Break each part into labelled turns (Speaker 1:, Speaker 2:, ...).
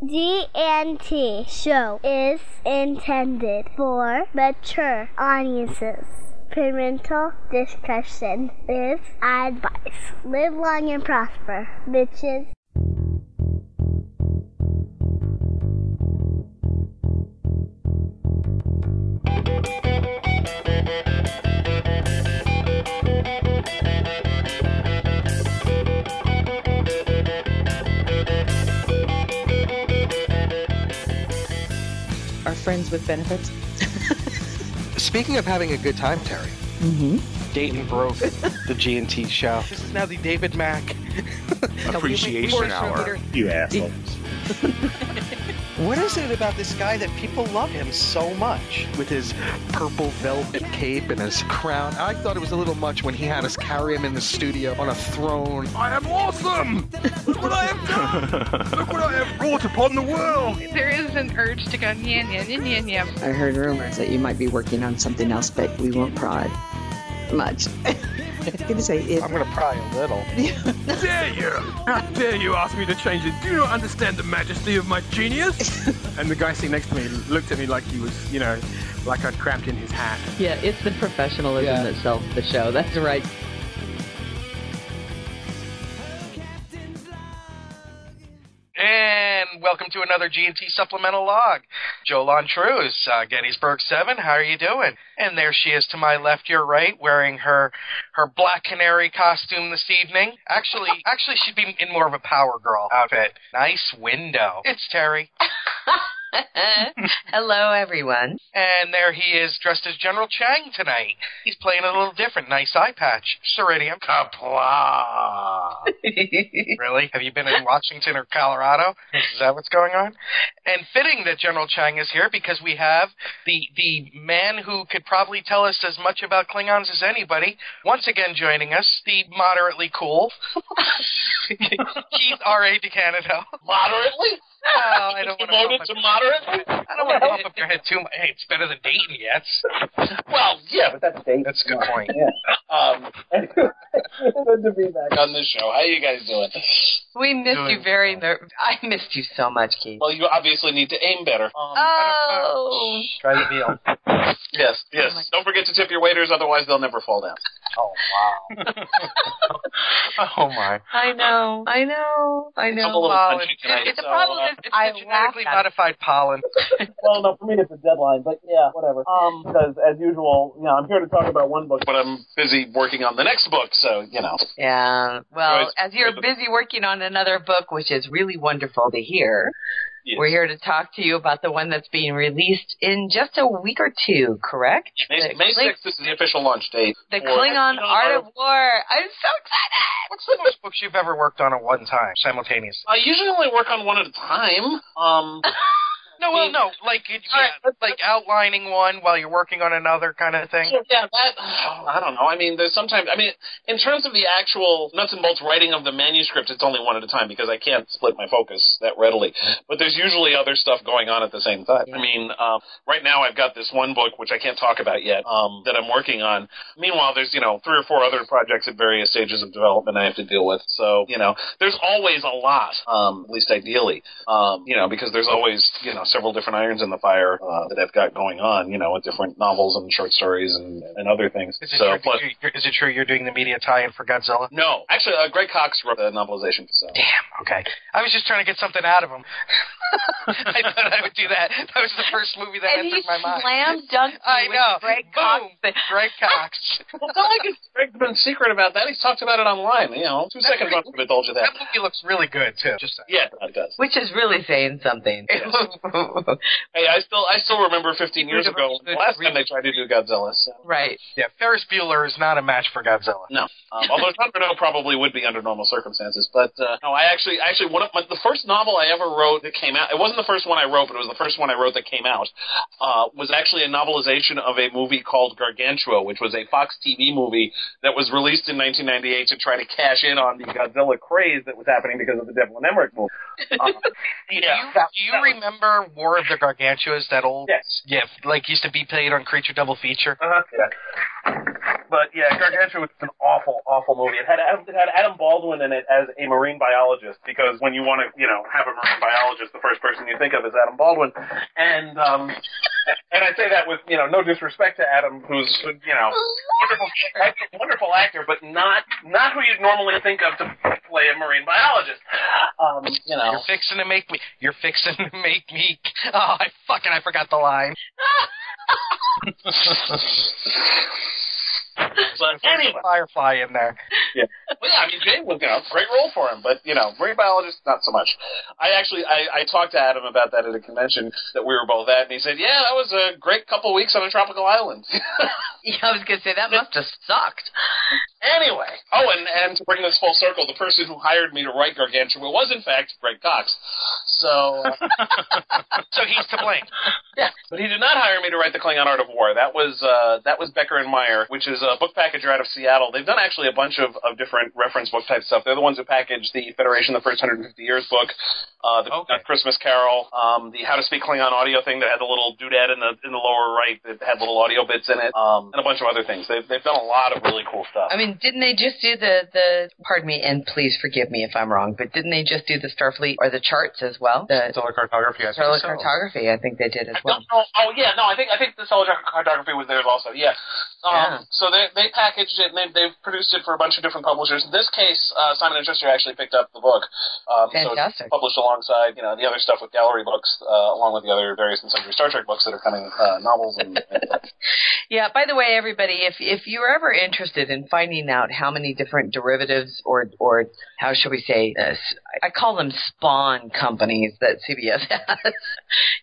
Speaker 1: T Show is intended for mature audiences. Parental discretion is advised. Live long and prosper, bitches.
Speaker 2: Are friends with benefits?
Speaker 3: Speaking of having a good time, Terry.
Speaker 2: Mm-hmm.
Speaker 4: Dayton broke the G&T show. This is now the David Mack
Speaker 5: appreciation hour. You assholes.
Speaker 4: What is it about this guy that people love him so much? With his purple velvet cape and his crown. I thought it was a little much when he had us carry him in the studio on a throne. I am awesome! Look what I have done! Look what I have brought upon the world!
Speaker 6: There is an urge to go nya nya nya nya nya.
Speaker 2: I heard rumors that you might be working on something else, but we won't pry much. I was gonna say
Speaker 4: I'm gonna pry a little.
Speaker 7: Dare you! How dare you ask me to change it? Do you not understand the majesty of my genius? And the guy sitting next to me looked at me like he was, like I'd cramped in his hat.
Speaker 8: Yeah, it's the professionalism that sells the show. That's right.
Speaker 4: And welcome to another G&T Supplemental Log. Joe Lontruz, Gettysburg 7, how are you doing? And there she is to my left, your right, wearing her black canary costume this evening. Actually, she'd be in more of a Power Girl outfit. Nice window. It's Terry.
Speaker 8: Hello, everyone.
Speaker 4: And there he is, dressed as General Chang tonight. He's playing a little different. Nice eye patch. Ceridium. Kapla. Really? Have you been in Washington or Colorado? Is that what's going on? And fitting that General Chang is here because we have the man who could probably tell us as much about Klingons as anybody, once again joining us, the moderately cool Keith R.A. DeCandido.
Speaker 9: Moderately?
Speaker 4: Oh, I don't want to
Speaker 9: moderately?
Speaker 4: I don't want to bump up your head too much. Hey, it's better than Dayton yet.
Speaker 9: Well, yeah, but that's Dayton.
Speaker 4: That's a good point.
Speaker 9: Yeah. Good to be back on this show. How you guys doing?
Speaker 8: We missed you I missed you so much, Keith.
Speaker 9: Well, you obviously need to aim better.
Speaker 4: Try the meal.
Speaker 9: Yes. Don't forget to tip your waiters, otherwise they'll never fall down.
Speaker 4: Oh, wow. Oh, my.
Speaker 8: I know.
Speaker 9: I'm a little punchy tonight.
Speaker 4: It's a problem. It's the genetically modified pollen.
Speaker 9: Well, no, for me it's a deadline, but yeah, whatever. Because, as usual, I'm here to talk about one book, but I'm busy working on the next book, so,
Speaker 8: Yeah, well, as you're busy working on another book, which is really wonderful to hear, yes. We're here to talk to you about the one that's being released in just a week or two, correct?
Speaker 9: May 6th is the official launch date.
Speaker 8: The Klingon Art of War. I'm so excited!
Speaker 4: What's the most books you've ever worked on at one time, simultaneously?
Speaker 9: I usually only work on one at a time.
Speaker 4: Like outlining one while you're working on another kind of thing?
Speaker 9: Yeah, I don't know. There's sometimes, in terms of the actual nuts and bolts writing of the manuscript, it's only one at a time because I can't split my focus that readily. But there's usually other stuff going on at the same time. Yeah. Right now I've got this one book, which I can't talk about yet, that I'm working on. Meanwhile, there's, 3 or 4 other projects at various stages of development I have to deal with. So, there's always a lot, at least ideally, because there's always, several different irons in the fire that I've got going on, with different novels and short stories and other things.
Speaker 4: Is it true you're doing the media tie-in for Godzilla?
Speaker 9: No. Actually, Greg Cox wrote the novelization. So.
Speaker 4: Damn, okay. I was just trying to get something out of him. I thought I would do that. That was the first movie that entered my mind.
Speaker 8: And he slam-dunked with Greg Cox.
Speaker 4: Greg Cox.
Speaker 9: Well, it's not like Greg's been secret about that. He's talked about it online. 2 seconds on it told you that.
Speaker 4: That movie looks really good, too.
Speaker 9: Yeah, it does.
Speaker 8: Which is really saying something.
Speaker 9: Hey, I still remember 15 years ago, the last time they tried to do Godzilla. So.
Speaker 8: Right.
Speaker 4: Yeah, Ferris Bueller is not a match for Godzilla.
Speaker 9: No. Although John Bernal probably would be under normal circumstances. But, no, I actually the first novel I ever wrote that came out, it wasn't the first one I wrote, but it was the first one I wrote that came out, was actually a novelization of a movie called Gargantua, which was a Fox TV movie that was released in 1998 to try to cash in on the Godzilla craze that was happening because of the Devlin Emmerich movie.
Speaker 4: Do you remember War of the Gargantuas, that old...
Speaker 9: Yes.
Speaker 4: Yeah, like used to be played on Creature Double Feature.
Speaker 9: Yeah. But yeah, Gargantua was an awful, awful movie. It had Adam Baldwin in it as a marine biologist, because when you want to, have a marine biologist, the first person you think of is Adam Baldwin. And I say that with, no disrespect to Adam, who's, wonderful actor, but not who you'd normally think of to play a marine biologist.
Speaker 4: You're fixing to make me. Oh, I forgot the line.
Speaker 9: But anyway,
Speaker 4: Firefly in there.
Speaker 9: Yeah. Well, yeah, I mean, Jay was, great role for him, but, marine biologist, not so much. I talked to Adam about that at a convention that we were both at, and he said, yeah, that was a great couple weeks on a tropical island.
Speaker 8: Yeah, I was going to say, that must have sucked.
Speaker 9: Anyway. Oh, and to bring this full circle, the person who hired me to write Gargantua was, in fact, Greg Cox. So...
Speaker 4: so he's to blame.
Speaker 9: Yeah, but he did not hire me to write the Klingon Art of War. That was Becker and Meyer, which is a book packager out of Seattle. They've done actually a bunch of different reference book type stuff. They're the ones who packaged the Federation the First 150 Years book, the Christmas Carol, the How to Speak Klingon audio thing that had the little doodad in the lower right that had little audio bits in it, and a bunch of other things. They've done a lot of really cool stuff.
Speaker 8: I mean, didn't they just do the pardon me, and please forgive me if I'm wrong, but didn't they just do the Starfleet or the charts as well? The
Speaker 3: Stellar Cartography, I think
Speaker 8: Stellar Cartography, I think they did as well.
Speaker 9: I think the Stellar Cartography was theirs also, yeah. So they packaged it, and they've produced it for a bunch of different publishers. In this case, Simon & Schuster actually picked up the book.
Speaker 8: Fantastic.
Speaker 9: So it's published alongside, the other stuff with Gallery Books, along with the other various and sundry Star Trek books that are coming, novels and
Speaker 8: Yeah, by the way, everybody, if you're ever interested in finding out how many different derivatives or how shall we say, I call them spawn companies that CBS has,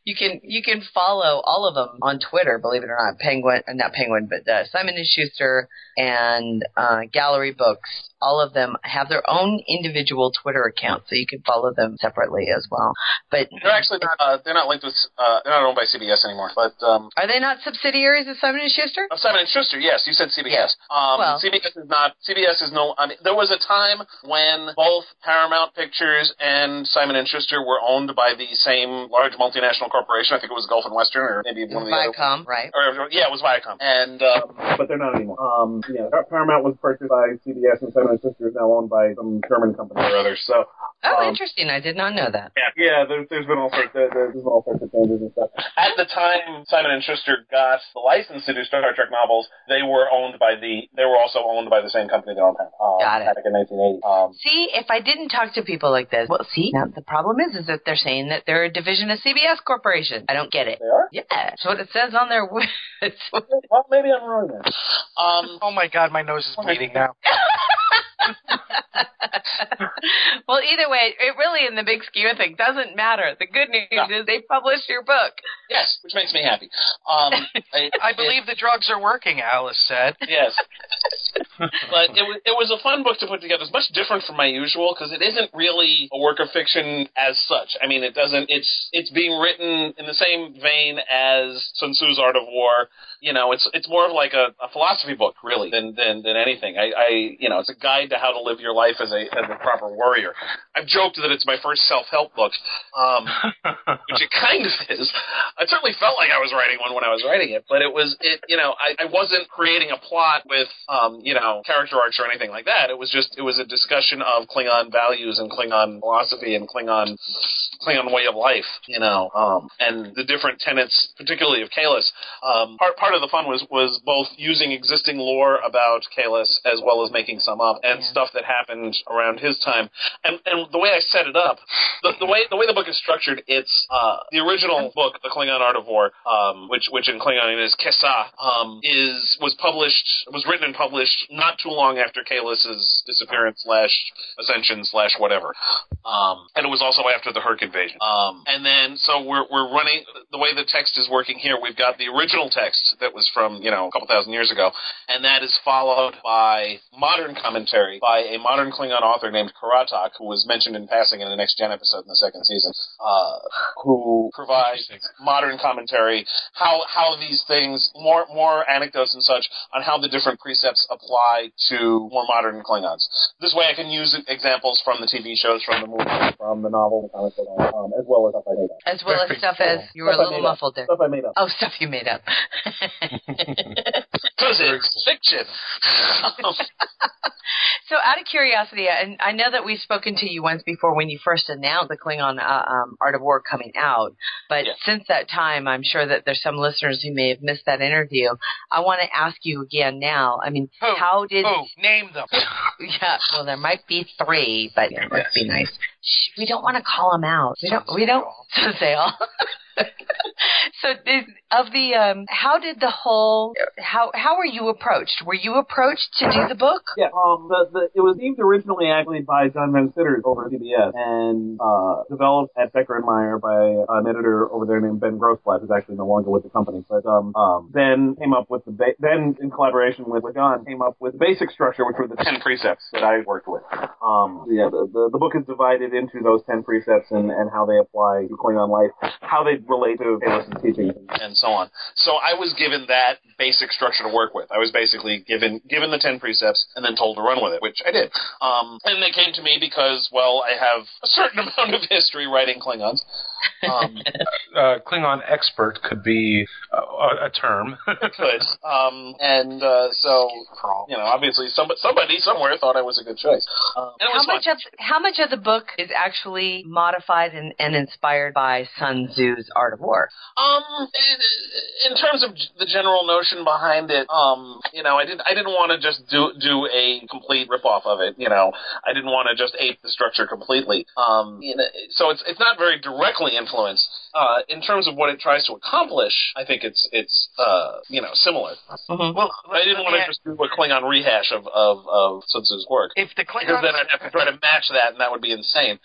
Speaker 8: you can follow all of them on Twitter, believe it or not. Simon & Schuster and Gallery Books, all of them have their own individual Twitter accounts, so you can follow them separately as well. But
Speaker 9: they're actually not. They're not linked with. They're not owned by CBS anymore. But
Speaker 8: are they not subsidiaries of Simon & Schuster?
Speaker 9: Of Simon & Schuster, yes. You said CBS.
Speaker 8: Well,
Speaker 9: CBS is not. CBS is no. I mean, there was a time when both Paramount Pictures and Simon & Schuster were owned by the same large multinational corporation. I think it was Gulf and Western, or maybe one of the
Speaker 8: Viacom,
Speaker 9: other.
Speaker 8: right?
Speaker 9: Yeah, it was Viacom. And but they're not anymore. Paramount was purchased by CBS, and Simon & Schuster is now owned by some German company or other. So.
Speaker 8: Interesting. I did not know that.
Speaker 9: Yeah. There's been all sorts of changes and stuff. At the time Simon & Schuster got the license to do Star Trek novels, they were also owned by the same company they owned.
Speaker 8: Got it.
Speaker 9: Back in 1980.
Speaker 8: See, if I didn't talk to people like this, now the problem is that they're saying that they're a division of CBS Corporation. I don't get it.
Speaker 9: They are?
Speaker 8: Yeah, that's what it says on their website.
Speaker 9: Well, maybe I'm wrong then.
Speaker 4: Oh my God, my nose is bleeding now.
Speaker 8: Well, either way, it really, in the big scheme of things, doesn't matter. The good news is they published your book.
Speaker 9: Yes, which makes me happy.
Speaker 4: I believe the drugs are working, Alice said.
Speaker 9: Yes. But it was a fun book to put together. It's much different from my usual, because it isn't really a work of fiction as such. I mean, it's being written in the same vein as Sun Tzu's Art of War. It's more of like a philosophy book, really, than anything. It's a guide to how to live your life as a proper warrior. I've joked that it's my first self-help book, which it kind of is. I certainly felt like I was writing one when I was writing it, but I wasn't creating a plot with, character arcs or anything like that. It was a discussion of Klingon values and Klingon philosophy and Klingon way of life, and the different tenets, particularly of Kalis. Part of the fun was both using existing lore about Kalis as well as making some up, and stuff that happened around his time. And the way I set it up, the way the book is structured, it's the original book, The Klingon Art of War, which in Klingon is Kesa, was written and published not too long after Kalis's disappearance / ascension / whatever. And it was also after the Herc invasion. And then so we're running the way the text is working here. We've got the original text that was from a couple thousand years ago, and that is followed by modern commentary by a modern Klingon author named KRAD, who was mentioned in passing in the Next Gen episode in the second season, who provides modern commentary, how these things, more anecdotes and such, on how the different precepts apply apply to more modern Klingons. This way I can use examples from the TV shows, from the movies, from the novel, the comic book, as well as stuff I made up.
Speaker 8: As well as stuff as you were a little muffled there.
Speaker 9: Stuff I made up.
Speaker 8: Oh, stuff you made up.
Speaker 9: Because it's fiction.
Speaker 8: So out of curiosity, and I know that we've spoken to you once before when you first announced the Klingon Art of War coming out, but since that time, I'm sure that there's some listeners who may have missed that interview. I want to ask you again now. I mean, how did...
Speaker 4: Name them.
Speaker 8: Yeah, well, there might be 3, but it must be nice. Shh, we don't want to call them out. We don't say all. So, how did the whole? How were you approached? Were you approached to do the book?
Speaker 9: Yeah, it was themed originally actually by John Van Sitters over at CBS and developed at Becker and Meyer by an editor over there named Ben Grossblatt, who's actually no longer with the company. But then came up with then in collaboration with John came up with the basic structure, which were the 10 precepts that I worked with. The book is divided into those 10 precepts and how they apply to Klingon life, how they relate to Bayless's teaching, and so on. So I was given that basic structure to work with. I was basically given the 10 precepts and then told to run with it, which I did. And they came to me because, well, I have a certain amount of history writing Klingons.
Speaker 5: Klingon expert could be a term.
Speaker 9: It could. So, obviously somebody somewhere thought I was a good choice.
Speaker 8: How much of the book is actually modified and inspired by Sun Tzu's Art of War?
Speaker 9: In terms of the general notion behind it, I didn't want to just do a complete ripoff of it. I didn't want to just ape the structure completely. So it's not very directly influenced. In terms of what it tries to accomplish, I think it's similar. Mm-hmm. Well, I didn't want to just do a Klingon rehash of Sun Tzu's work.
Speaker 4: If the Klingons,
Speaker 9: because then I'd have to try to match that, and that would be insane.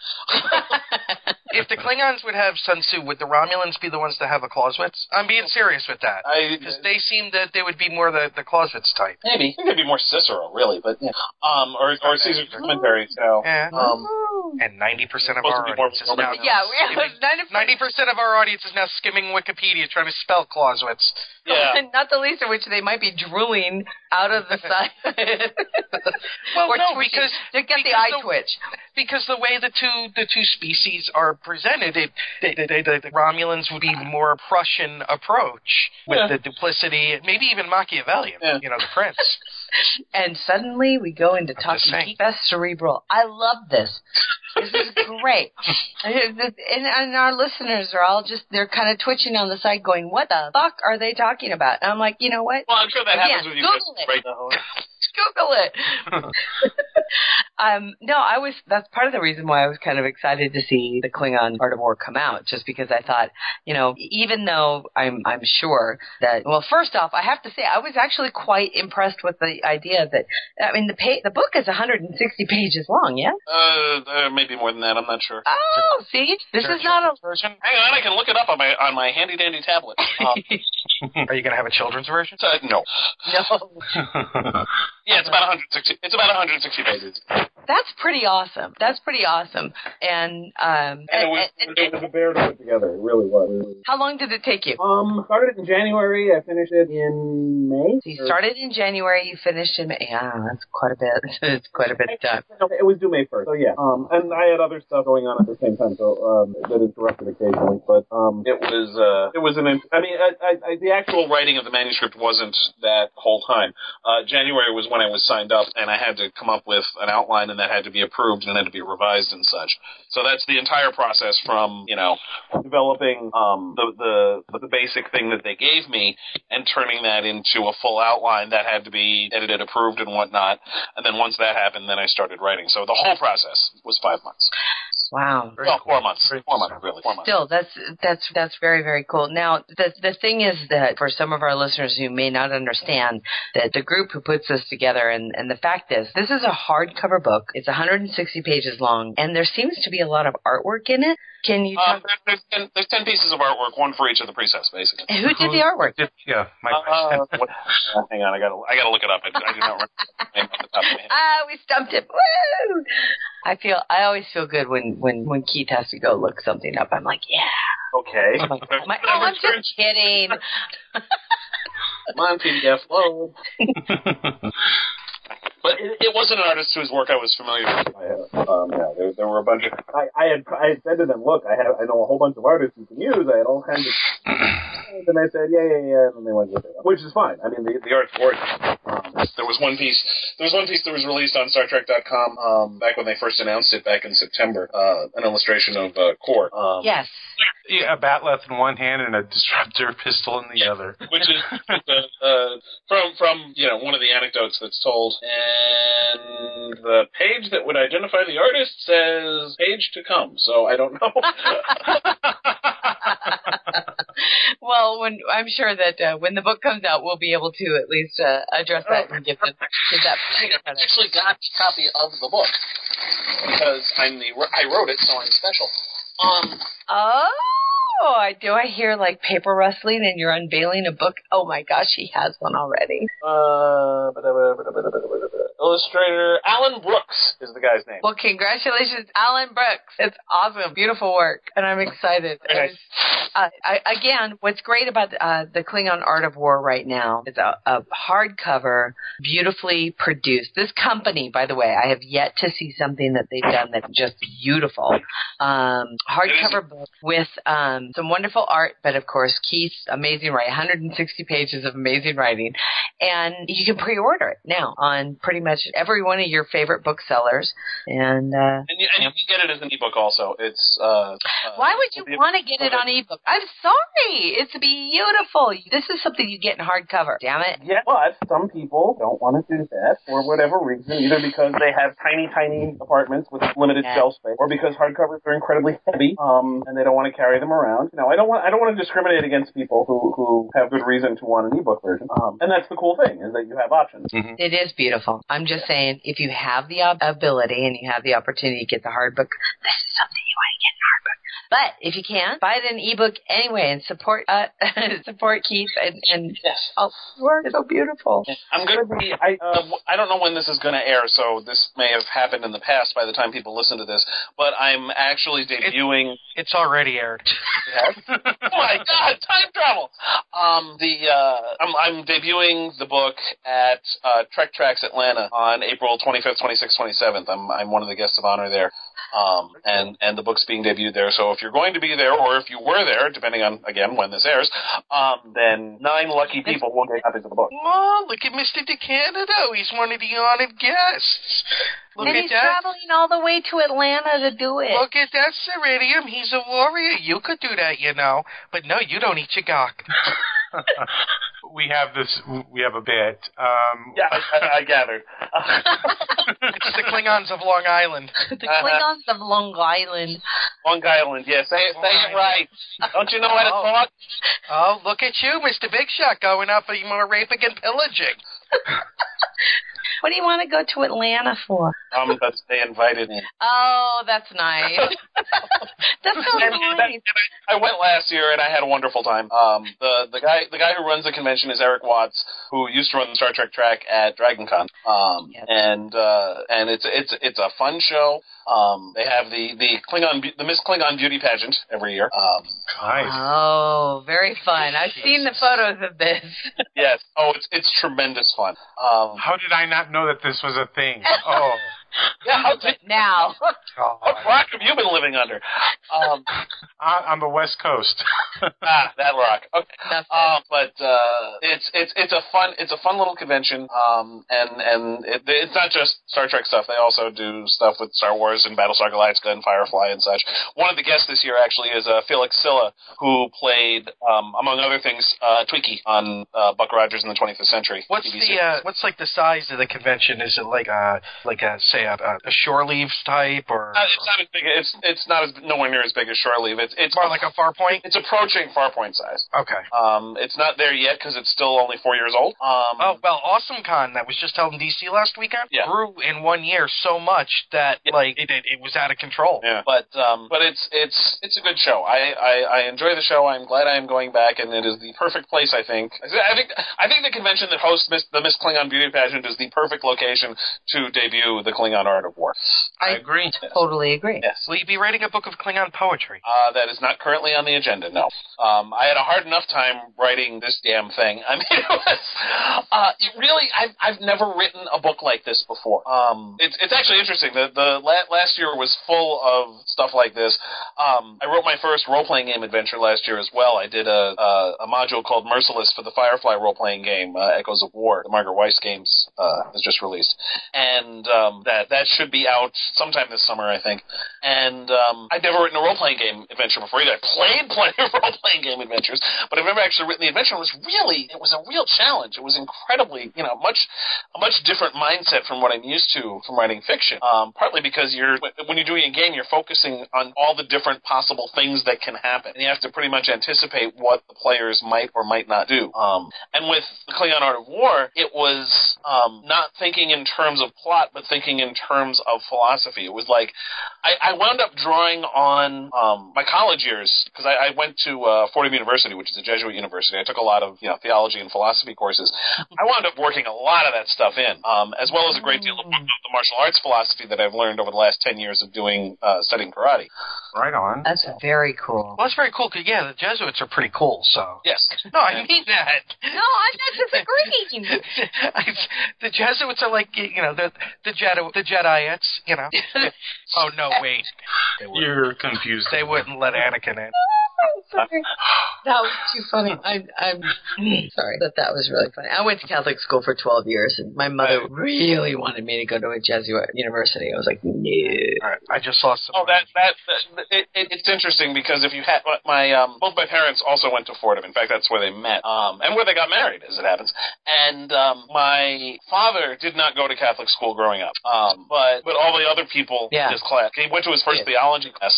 Speaker 4: If the Klingons would have Sun Tzu, would the Romulans be the ones to have a Clausewitz? I'm being serious with that. Because they seem that they would be more the Clausewitz type.
Speaker 9: Maybe. I think they'd be more Cicero, really, but or Caesar's commentaries.
Speaker 4: Yeah. And 90% of our audience is now 90% of our audience is now skimming Wikipedia trying to spell Clausewitz.
Speaker 9: Yeah.
Speaker 8: Not the least of which they might be drooling out of the side.
Speaker 4: Because
Speaker 8: they get the eye twitch.
Speaker 4: Because the way the two species are presented, the Romulans would be the more Prussian approach with the duplicity, maybe even Machiavellian. The prince.
Speaker 8: And suddenly we go into talking best cerebral. I love this. This is great. And our listeners are all they're kind of twitching on the side going, what the fuck are they talking about? And I'm like, you know what?
Speaker 9: Well, I'm sure that happens with you right now.
Speaker 8: Google it. That's part of the reason why I was kind of excited to see the Klingon Art of War come out, just because I thought, even though I'm sure that, well, first off, I have to say, I was actually quite impressed with the idea that, the book is 160 pages long, yeah?
Speaker 9: Maybe more than that, I'm not sure.
Speaker 8: Oh, see? This is not a
Speaker 9: version. Hang on, I can look it up on my handy dandy tablet.
Speaker 4: Are you going to have a children's version?
Speaker 9: No.
Speaker 8: No.
Speaker 9: Yeah, it's about 160. It's about 160 pages.
Speaker 8: That's pretty awesome. And
Speaker 9: it was a bear to put together. It really was.
Speaker 8: How long did it take you?
Speaker 9: Started it in January. I finished it in May.
Speaker 8: So you started in January. You finished in May. Yeah, that's quite a bit. It's quite a bit of time.
Speaker 9: It was due May 1st. So yeah. And I had other stuff going on at the same time, so that interrupted occasionally. But it was the actual writing of the manuscript wasn't that whole time. January was when I was signed up, and I had to come up with an outline, and that had to be approved and had to be revised and such. So that's the entire process from, developing the basic thing that they gave me and turning that into a full outline that had to be edited, approved, and whatnot. And then once that happened, then I started writing. So the whole process was 5 months.
Speaker 8: Wow.
Speaker 9: Well, 4 months. 4 months, really. 4 months.
Speaker 8: Still, that's very, very cool. Now, the thing is that for some of our listeners who may not understand that the group who puts this together, and the fact is, this is a hardcover book. It's 160 pages long, and there seems to be a lot of artwork in it. Can you talk?
Speaker 9: There's 10 pieces of artwork, one for each of the precepts, basically.
Speaker 8: Who did the artwork?
Speaker 9: Hang on, I gotta look it up. I do not remember the name off the top of my head.
Speaker 8: We stumped it. Woo! I always feel good when Keith has to go look something up. I'm like, yeah.
Speaker 9: Okay.
Speaker 8: I'm just kidding.
Speaker 9: Come on, PDF, load. But it wasn't an artist whose work I was familiar with. There were a bunch of... I had said to them, look, I know a whole bunch of artists you can use. I had all kinds of... And I said, yeah, and they went with it. Which is fine. I mean, the art's gorgeous. There was one piece that was released on StarTrek.com back when they first announced it back in September, an illustration of Core.
Speaker 8: Yes.
Speaker 5: Yeah, a bat'leth in one hand and a disruptor pistol in the other.
Speaker 9: Which is from one of the anecdotes that's told. And the page that would identify the artist says page to come, so I don't know.
Speaker 8: Well, I'm sure that when the book comes out, we'll be able to at least address that and give that.
Speaker 9: I actually got a copy of the book because I wrote it, so I'm special.
Speaker 8: Do I hear like paper rustling and you're unveiling a book? Oh my gosh, he has one already.
Speaker 9: Illustrator Alan Brooks is the guy's name.
Speaker 8: Well, congratulations, Alan Brooks. It's awesome. Beautiful work. And I'm excited. Again, what's great about the Klingon Art of War right now is a hardcover, beautifully produced. This company, by the way, I have yet to see something that they've done that's just beautiful. Hardcover book with some wonderful art, but of course, Keith's amazing writing, 160 pages of amazing writing. And you can pre-order it now on pretty much every one of your favorite booksellers. And you
Speaker 9: can get it as an ebook also. It's
Speaker 8: why would you want to get it on ebook? I'm sorry. It's beautiful. This is something you get in hardcover. Damn it.
Speaker 9: Yeah, but some people don't want to do that for whatever reason, either because they have tiny apartments with limited shelf space, or because hardcovers are incredibly heavy, and they don't want to carry them around. I don't want to discriminate against people who have good reason to want an ebook version. And that's the cool thing, is that you have options.
Speaker 8: Mm-hmm. It is beautiful. I'm just saying, if you have the ability and you have the opportunity to get the hard book, this is something you want to get in hard book. But if you can, buy it in ebook anyway and support Keith and
Speaker 9: yes.
Speaker 8: Work so beautiful.
Speaker 9: I'm going to be. I don't know when this is going to air, so this may have happened in the past by the time people listen to this. But I'm actually debuting.
Speaker 4: It's already aired.
Speaker 9: Oh my God! Time travel. I'm debuting the book at Trax Atlanta on April 25th, 26th, 27th. I'm one of the guests of honor there. And the book's being debuted there. So if you're going to be there, or if you were there, depending on, again, when this airs, then 9 lucky people will get copies of the book.
Speaker 4: Oh, look at Mr. DeCandido. He's one of the honored guests. Look
Speaker 8: and
Speaker 4: at
Speaker 8: he's
Speaker 4: that.
Speaker 8: traveling all the way to Atlanta to do it.
Speaker 4: Look at that, Ceridium. He's a warrior. You could do that, But no, you don't eat your gawk.
Speaker 5: We have a bit.
Speaker 9: Yeah, I gathered.
Speaker 4: It's the Klingons of Long Island.
Speaker 8: The Klingons of Long Island.
Speaker 9: Long Island, yeah. Say it right. Don't you know how to talk?
Speaker 4: Oh, look at you, Mr. Big Shot, going out for more raping and pillaging.
Speaker 8: What do you want to go to Atlanta for?
Speaker 9: Because they invited me.
Speaker 8: Oh, that's nice. That's so nice.
Speaker 9: I went last year and I had a wonderful time. The guy who runs the convention is Eric Watts, who used to run the Star Trek track at DragonCon.
Speaker 8: Yes.
Speaker 9: And it's a fun show. They have the Miss Klingon Beauty Pageant every year.
Speaker 5: Nice.
Speaker 8: Oh, very fun. I've seen the photos of this.
Speaker 9: Yes. Oh, it's tremendous fun.
Speaker 5: How did I not know that this was a thing? Oh.
Speaker 9: Yeah,
Speaker 8: now.
Speaker 9: What rock have you been living under?
Speaker 5: On the West Coast.
Speaker 9: That rock. Okay. But it's a fun little convention. And it's not just Star Trek stuff. They also do stuff with Star Wars and Battlestar Galactica and Firefly and such. One of the guests this year actually is Felix Silla, who played, among other things, Twiki on Buck Rogers in the 25th Century.
Speaker 4: What's what's like the size of the convention? Is it like a say a shore leave type or?
Speaker 9: It's not as big. It's not as nowhere near as big as shore leave. It's
Speaker 4: more like a Farpoint.
Speaker 9: It's approaching Farpoint size.
Speaker 4: Okay.
Speaker 9: It's not there yet because it's still only 4 years old.
Speaker 4: AwesomeCon that was just held in DC last weekend grew in 1 year so much that it was out of control.
Speaker 9: Yeah. But it's a good show. I enjoy the show. I'm glad I am going back, and it is the perfect place. I think the convention that hosts the Miss Klingon Beauty Pageant is the perfect location to debut the Klingon Art of War.
Speaker 4: I agree.
Speaker 8: Totally agree.
Speaker 9: Yes.
Speaker 4: Will you be writing a book of Klingon poetry?
Speaker 9: That is not currently on the agenda, no. I had a hard enough time writing this damn thing. I mean, it was really. I've never written a book like this before. It's actually interesting. The last year was full of stuff like this. I wrote my first role-playing game adventure last year as well. I did a module called Merciless for the Firefly role-playing game, Echoes of War. The Margaret Weiss games was just released, and that should be out sometime this summer, I think. And I'd never written a role-playing game adventure before either. I played plenty of role-playing game adventures, but I've never actually written the adventure. It was a real challenge. It was incredibly, a much different mindset from what I'm used to from writing fiction. Partly because when you're doing a game, you're focusing on all the different possible things that can happen, and you have to pretty much anticipate what the players might or might not do. And with the Klingon Art of War, it was not thinking in terms of plot, but thinking in terms of philosophy. It was like I wound up drawing on my college years, because I went to Fordham University, which is a Jesuit university. I took a lot of theology and philosophy courses. I wound up working a lot of that stuff in, as well as a great deal of the martial arts philosophy that I've learned over the last 10 years of studying karate.
Speaker 5: Right on.
Speaker 8: That's very cool.
Speaker 4: Well, that's very cool, because, the Jesuits are pretty cool, so...
Speaker 9: Yes.
Speaker 4: No, I mean that.
Speaker 8: No, I'm not disagreeing.
Speaker 4: The Jesuits are like, the Jediettes, Oh, no, wait.
Speaker 5: You're confused.
Speaker 4: They wouldn't let Anakin in.
Speaker 8: Sorry. That was too funny. I'm sorry. That was really funny. I went to Catholic school for 12 years, and my mother really wanted me to go to a Jesuit university. I was like, no.
Speaker 4: Right. I just saw some...
Speaker 9: Oh, it's interesting, because if you had... both my parents also went to Fordham. In fact, that's where they met, and where they got married, as it happens. And my father did not go to Catholic school growing up, but all the other people in his class... He went to his first theology class,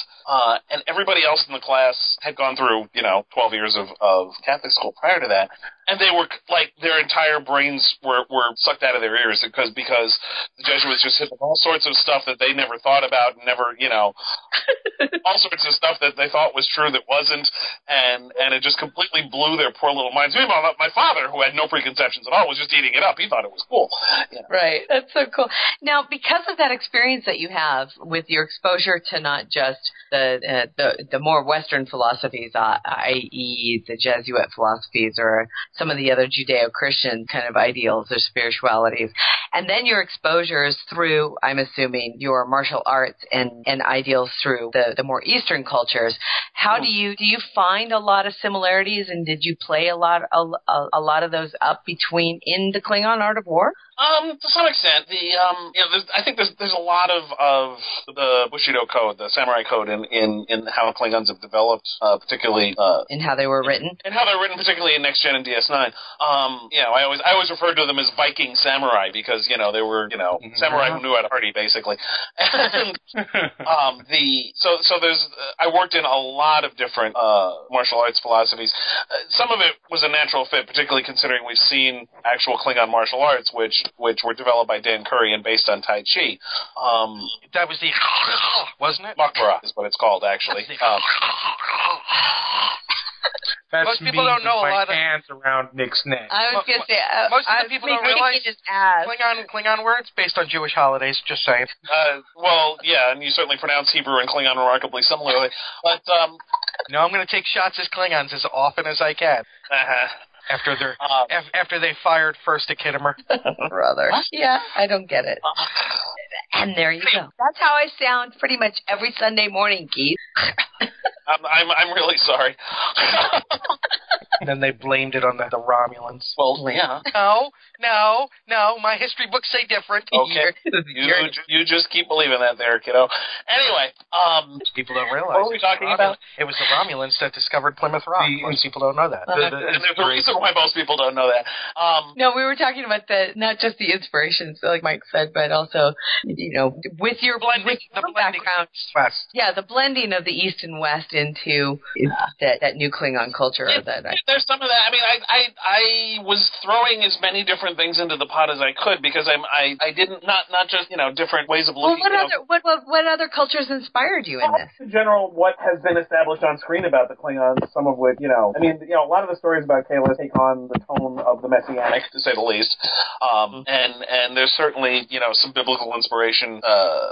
Speaker 9: and everybody else in the class had gone through, 12 years of Catholic school prior to that, and they were, their entire brains were sucked out of their ears because the Jesuits just hit all sorts of stuff that they never thought about, and never, all sorts of stuff that they thought was true that wasn't, and it just completely blew their poor little minds. Meanwhile, my father, who had no preconceptions at all, was just eating it up. He thought it was cool.
Speaker 8: Right. That's so cool. Now, because of that experience that you have with your exposure to not just the more Western philosophies, i.e. the Jesuit philosophies or some of the other Judeo-Christian kind of ideals or spiritualities, and then your exposures through, I'm assuming, your martial arts and ideals through the more Eastern cultures, how do you find a lot of similarities, and did you play a lot of those up between in the Klingon Art of War?
Speaker 9: To some extent, I think there's a lot of the Bushido code, the samurai code, in how Klingons have developed, particularly
Speaker 8: in how they were written,
Speaker 9: particularly in Next Gen and DS9. I always referred to them as Viking samurai because they were samurai who knew how to party, basically. And so there's I worked in a lot of different martial arts philosophies. Some of it was a natural fit, particularly considering we've seen actual Klingon martial arts, which were developed by Dan Curry and based on Tai Chi.
Speaker 4: That was the... wasn't it?
Speaker 9: Makbara is what it's called, actually.
Speaker 5: That's
Speaker 4: most people don't know a lot of
Speaker 5: hands around Nick's neck.
Speaker 8: I was going to say,
Speaker 4: most of the people don't realize Klingon words based on Jewish holidays. Just saying.
Speaker 9: Well, yeah, and you certainly pronounce Hebrew and Klingon remarkably similarly. But
Speaker 4: no, I'm going to take shots as Klingons as often as I can. After they fired First to Kittimer.
Speaker 8: Brother. Yeah, I don't get it. And there you go. That's how I sound pretty much every Sunday morning, Keith.
Speaker 9: I'm really sorry.
Speaker 4: And then they blamed it on the Romulans.
Speaker 9: Well, yeah.
Speaker 4: No. My history books say different.
Speaker 9: Okay. You just keep believing that there, kiddo. Anyway,
Speaker 4: people don't realize.
Speaker 9: What were we talking about?
Speaker 4: It was the Romulans that discovered Plymouth Rock. Most people don't know that.
Speaker 9: And there's a reason why most people don't know that.
Speaker 8: No, we were talking about not just the inspirations, like Mike said, but also, with your background.
Speaker 4: West.
Speaker 8: Yeah, the blending of the East and West into that new Klingon culture.
Speaker 9: There's some of that. I mean, I was throwing as many different things into the pot as I could because I didn't not just different ways of looking.
Speaker 8: Well, what other cultures inspired you in this?
Speaker 9: In general, what has been established on screen about the Klingons, some of which a lot of the stories about Kalis take on the tone of the Messianic, to say the least. And there's certainly some biblical inspiration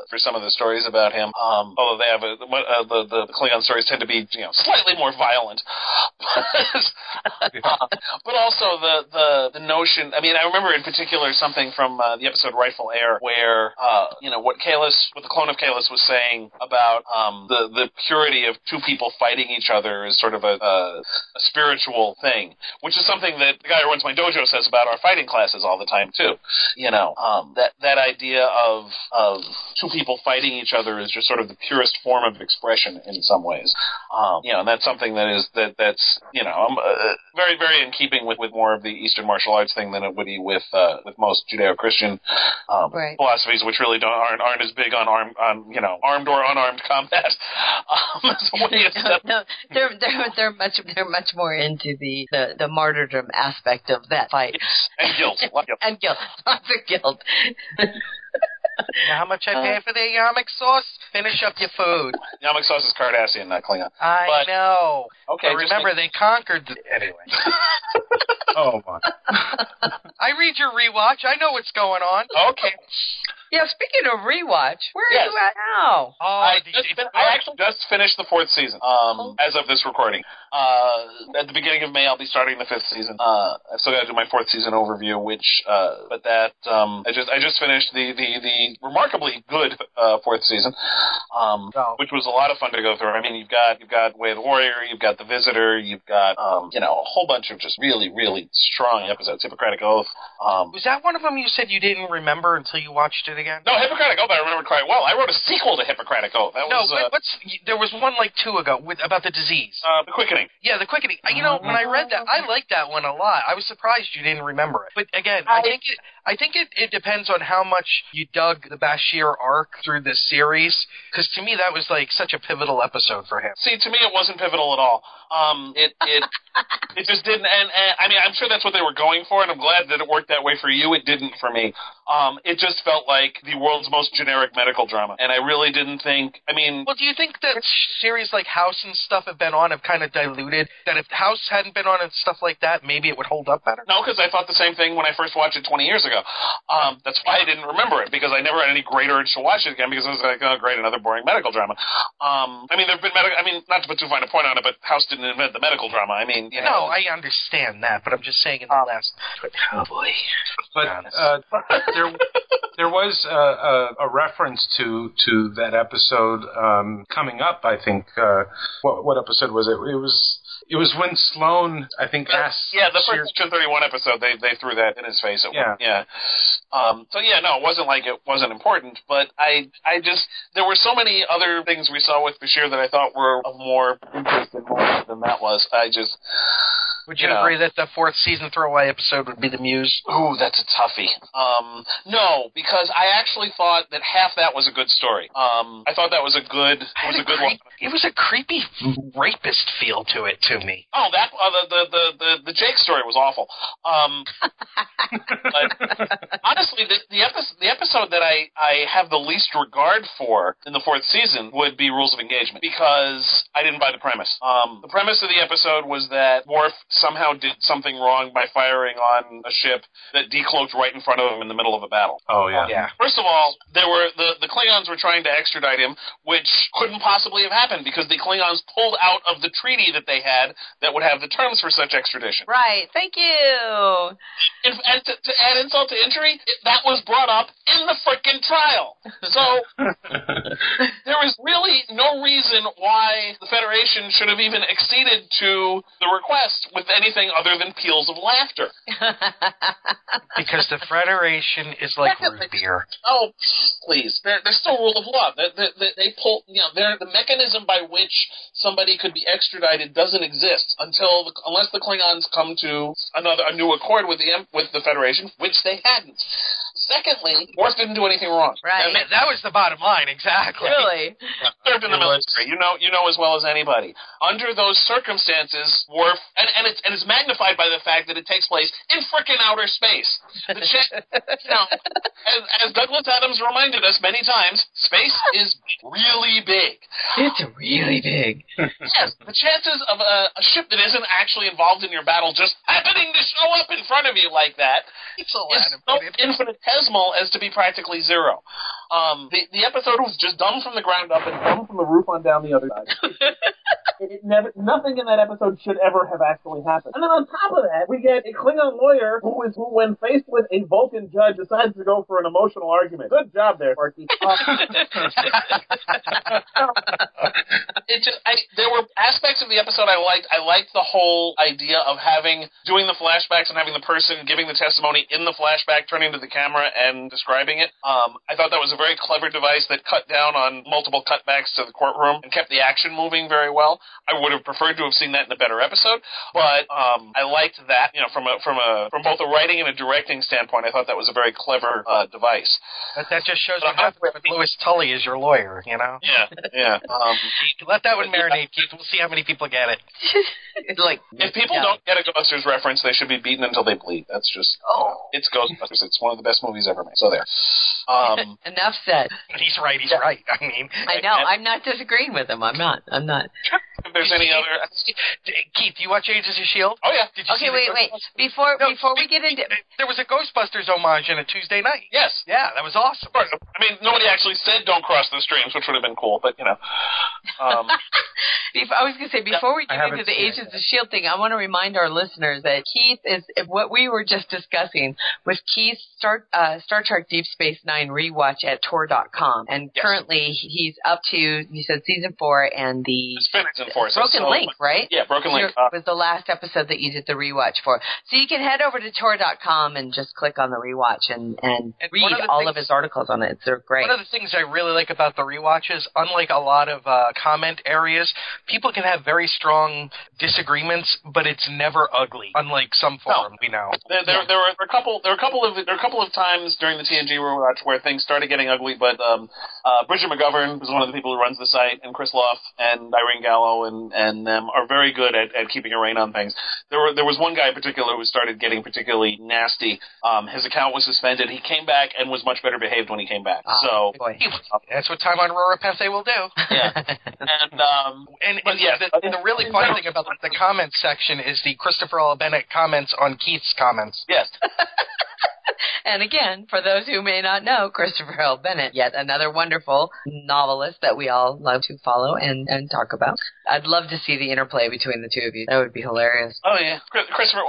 Speaker 9: for some of the stories about him. Although they have the Klingon stories tend to be slightly more violent. But also the notion. I mean, I remember in particular something from the episode Rightful Heir, where what the clone of Kalis was saying about the purity of two people fighting each other is sort of a spiritual thing, which is something that the guy who runs my dojo says about our fighting classes all the time too. That idea of two people fighting each other is just sort of the purest form of expression in some ways. And that's something that's very, very in keeping with more of the Eastern martial arts thing than it would be with most Judeo-Christian philosophies, which really aren't as big on armed or unarmed combat.
Speaker 8: No, they're much more into the martyrdom aspect of that fight.
Speaker 9: And guilt.
Speaker 8: And guilt. Lots of guilt.
Speaker 4: You know how much I pay for their yarmulke sauce? Finish up your food.
Speaker 9: Yarmulke sauce is Cardassian, not Klingon.
Speaker 4: I know.
Speaker 9: Okay.
Speaker 4: But remember, they conquered. Anyway.
Speaker 7: Oh, my.
Speaker 4: I read your rewatch. I know what's going on.
Speaker 9: Okay.
Speaker 8: Yeah, speaking of rewatch, where are you at now?
Speaker 9: I actually just finished the 4th season as of this recording. At the beginning of May, I'll be starting the 5th season. I've still got to do my 4th season overview, I just finished the remarkably good 4th season, which was a lot of fun to go through. I mean, you've got Way of the Warrior, you've got The Visitor, you've got a whole bunch of just really, really strong episodes. Hippocratic Oath.
Speaker 4: Was that one of them you said you didn't remember until you watched it again?
Speaker 9: No, Hippocratic Oath I remembered quite well. I wrote a sequel to Hippocratic Oath. There was one like 2 ago about the disease. The Quickening.
Speaker 4: Yeah, The Quickening. When I read that, I liked that one a lot. I was surprised you didn't remember it. But again, I think it depends on how much you dug the Bashir arc through this series, because to me that was like such a pivotal episode for him.
Speaker 9: See, to me it wasn't pivotal at all. It just didn't, and I mean, I'm sure that's what they were going for, and I'm glad that it worked that way for you. It didn't for me. It just felt like the world's most generic medical drama, and I really didn't think. I mean,
Speaker 4: well, do you think that series like House and stuff have been on have kind of diluted? That if House hadn't been on and stuff like that, maybe it would hold up better?
Speaker 9: No, because I thought the same thing when I first watched it 20 years ago. That's why I didn't remember it, because I never had any great urge to watch it again, because I was like, oh, great, another boring medical drama. I mean, there've been not to put too fine a point on it, but House didn't invent the medical drama. I mean,
Speaker 4: No, I understand that, but I'm just saying in the last. Oh boy.
Speaker 5: But there was a reference to that episode coming up. I think what episode was it? It was when Sloane, I think, asked.
Speaker 9: Yeah, the first Section 31 episode, they threw that in his face. Yeah. No, it wasn't like it wasn't important, but I just, there were so many other things we saw with Bashir that I thought were of more interest and more than that was.
Speaker 4: Would you agree that the 4th season throwaway episode would be the Muse?
Speaker 9: Ooh, that's a toughie. No, because I actually thought that half that was a good story. I thought that was a good one.
Speaker 4: It was a creepy rapist feel to it to me.
Speaker 9: Oh, that the Jake story was awful. But honestly, the episode that I have the least regard for in the 4th season would be Rules of Engagement, because I didn't buy the premise. The premise of the episode was that Worf somehow did something wrong by firing on a ship that decloaked right in front of him in the middle of a battle.
Speaker 5: Oh, yeah.
Speaker 9: First of all, the Klingons were trying to extradite him, which couldn't possibly have happened because the Klingons pulled out of the treaty that they had that would have the terms for such extradition.
Speaker 8: Right. Thank you.
Speaker 9: And to add insult to injury, that was brought up in the frickin' trial. So there was really no reason why the Federation should have even acceded to the request with anything other than peals of laughter.
Speaker 4: Because the Federation is like root beer.
Speaker 9: Oh, please. There's still rule of law. They pull, the mechanism by which somebody could be extradited doesn't exist unless the Klingons come to a new accord with the Federation, which they hadn't. Secondly, Worf didn't do anything wrong.
Speaker 8: Right.
Speaker 4: I mean, that was the bottom line, exactly.
Speaker 8: Really?
Speaker 9: Served in the military. You know as well as anybody. Under those circumstances, Worf, and it's magnified by the fact that it takes place in frickin' outer space. As Douglas Adams reminded us many times, space is really big.
Speaker 8: It's really big.
Speaker 9: Yes, the chances of a ship that isn't actually involved in your battle just happening to show up in front of you like that is so infinitesimal as to be practically zero. The episode was just dumb from the ground up and dumb from the roof on down the other side. Nothing in that episode should ever have actually happened. And then on top of that, we get a Klingon lawyer who, when faced with a Vulcan judge, decides to go for an emotional argument. Good job there, Sparky. There were aspects of the episode I liked. I liked the whole idea of doing the flashbacks and having the person giving the testimony in the flashback, turning to the camera and describing it. I thought that was a very clever device that cut down on multiple cutbacks to the courtroom and kept the action moving very well. I would have preferred to have seen that in a better episode, but I liked that. From both a writing and a directing standpoint, I thought that was a very clever device.
Speaker 4: But that just shows what happens when Louis Tully is your lawyer.
Speaker 9: Yeah.
Speaker 4: Let that one marinate, Keith. We'll see how many people get it.
Speaker 9: If people don't get a Ghostbusters reference, they should be beaten until they bleed. That's just it's Ghostbusters. It's one of the best movies ever made. So there.
Speaker 8: Enough said.
Speaker 4: He's right. He's right. I mean,
Speaker 8: I know. I'm not disagreeing with him. I'm not.
Speaker 9: If there's any other,
Speaker 4: Keith, you watch Agents of S.H.I.E.L.D.?
Speaker 9: Oh yeah.
Speaker 4: Did you see
Speaker 8: wait. Before we get into,
Speaker 4: there was a Ghostbusters homage in a Tuesday night.
Speaker 9: Yes.
Speaker 4: Yeah, that was awesome.
Speaker 9: I mean, nobody actually said "Don't cross the streams," which would have been cool, but
Speaker 8: I was going to say, before we get into the Agents of S.H.I.E.L.D. thing, I want to remind our listeners that Keith is, what we were just discussing was Keith's Star Trek Deep Space Nine rewatch at Tor.com. And currently he's up to, you said season 4 and the Broken Link, right?
Speaker 9: Yeah, Broken Link.
Speaker 8: Was the last episode that you did the rewatch for. So you can head over to Tor.com and just click on the rewatch and read all of his articles on it. They're great.
Speaker 4: One of the things I really like about the rewatch is, unlike a lot of comment areas, people can have very strong disagreements, but it's never ugly, unlike some forums we know.
Speaker 9: There were a couple of times during the TNG rewatch where things started getting ugly, but Bridget McGovern, who's one of the people who runs the site, and Chris Luff and Irene Gallo and them are very good at keeping a rein on things. There was one guy in particular who started getting particularly nasty. His account was suspended. He came back and was much better behaved when he came back.
Speaker 4: That's what Time on Aurora Penthe will do.
Speaker 9: Yeah.
Speaker 4: The really funny thing about the comments section is the Christopher L. Bennett comments on Keith's comments.
Speaker 9: Yes.
Speaker 8: And again, for those who may not know, Christopher L. Bennett, yet another wonderful novelist that we all love to follow and talk about. I'd love to see the interplay between the two of you. That would be hilarious.
Speaker 9: Oh yeah, Christopher.